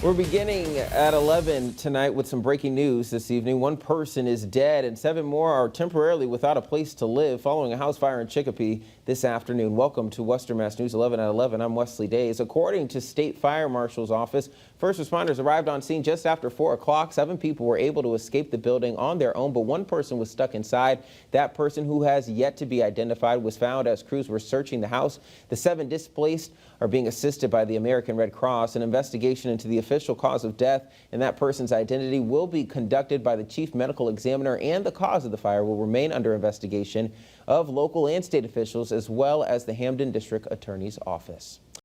We're beginning at 11 tonight with some breaking news this evening. One person is dead and 7 more are temporarily without a place to live following a house fire in Chicopee this afternoon. Welcome to Western Mass News 11 at 11. I'm Wesley Days. According to State Fire Marshal's office, first responders arrived on scene just after 4 o'clock. 7 people were able to escape the building on their own, but one person was stuck inside. That person, who has yet to be identified, was found as crews were searching the house. The 7 displaced are being assisted by the American Red Cross. An investigation into the official cause of death and that person's identity will be conducted by the chief medical examiner, and the cause of the fire will remain under investigation of local and state officials as well as the Hampden District Attorney's Office.